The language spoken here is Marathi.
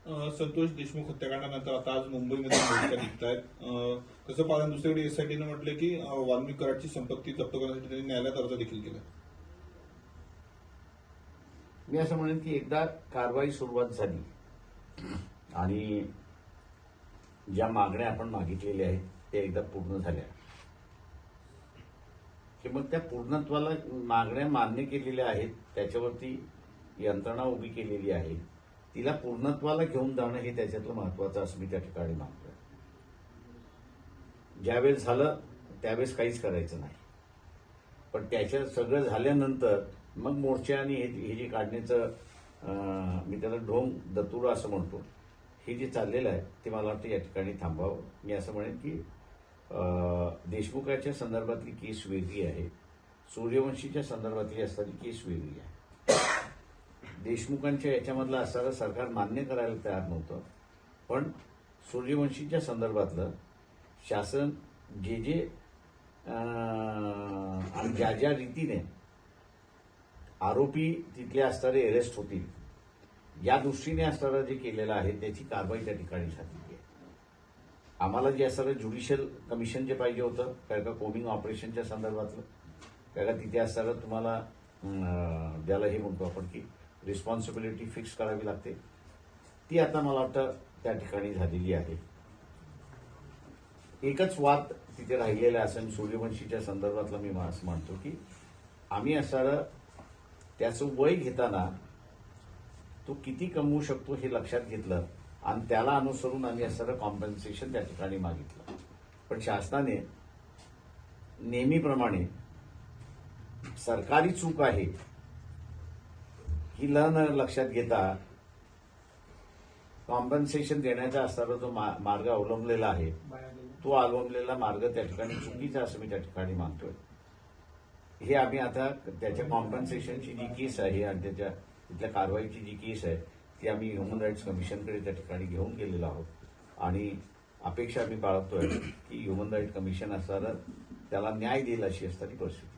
संतोष देशमुख हत्याकांडानंतर आता आज मुंबईमध्ये मोर्चा निघतायत. कसं पाहता, दुसरीकडे एसआयटीनं म्हटलं की वाल्मिक कराडची संपत्ती जप्त करण्यासाठी त्यांनी न्यायालयात अर्ज देखील केला. मी असं म्हणेन की एकदा कारवाई सुरुवात झाली आणि ज्या मागण्या आपण मागितलेल्या आहेत त्या एकदा पूर्ण झाल्या की मग त्या पूर्णत्वाला मागण्या मान्य केलेल्या आहेत, त्याच्यावरती यंत्रणा उभी केलेली आहे, तिला पूर्णत्वाला घेऊन जाणं हे त्याच्यातलं महत्वाचं असं मी त्या ठिकाणी मानतोय. ज्यावेळेस झालं त्यावेळेस काहीच करायचं नाही, पण त्याच्या सगळं झाल्यानंतर मग मोर्चा आणि हे जे काढण्याचं मी त्याला ढोंग दतुरा असं म्हणतो, हे जे चाललेलं आहे ते मला वाटतं या ठिकाणी थांबावं. मी असं म्हणेन की देशमुखाच्या संदर्भातली केस वेगळी आहे, सूर्यवंशीच्या संदर्भातली असणारी केस वेगळी आहे. देशमुखांच्या याच्यामधलं असणारं सरकार मान्य करायला तयार नव्हतं, पण सूर्यवंशीच्या संदर्भातलं शासन जे आणि ज्या रीतीने आरोपी तिथले असणारे अरेस्ट होतील या दृष्टीने असणारं जे केलेलं आहे त्याची कारवाई त्या ठिकाणी झालेली आहे. आम्हाला जे असणारं ज्युडिशियल कमिशन जे पाहिजे होतं, काय का कोमिंग ऑपरेशनच्या संदर्भातलं, काय का तिथे असणारं तुम्हाला ज्याला हे म्हणतो आपण की रिस्पॉन्सिबिलिटी फिक्स करावी लागते, ती आता मला वाटतं त्या ठिकाणी झालेली आहे. एकच वाद तिथे राहिलेला असेल सूर्यवंशीच्या संदर्भातला. मी असं म्हणतो की आम्ही असणारं त्याचं वय घेताना तो किती कमवू शकतो हे लक्षात घेतलं आणि त्याला अनुसरून आम्ही असणारं कॉम्पन्सेशन त्या ठिकाणी मागितलं. पण शासनाने नेहमीप्रमाणे सरकारी चूक आहे ही न लक्षात घेता कॉम्पन्सेशन देण्याचा असणारा जो मार्ग अवलंबलेला आहे तो अवलंबलेला मार्ग त्या ठिकाणी चुकीचा असं मी त्या ठिकाणी मानतोय. हे आम्ही आता त्याच्या कॉम्पन्सेशनची जी केस आहे आणि त्याच्या तिथल्या कारवाईची जी केस आहे ती आम्ही ह्युमन राईट्स कमिशनकडे त्या ठिकाणी घेऊन गेलेलो आहोत आणि अपेक्षा आम्ही बाळगतोय की ह्युमन राईट कमिशन असणारं त्याला न्याय देईल अशी असणारी परिस्थिती.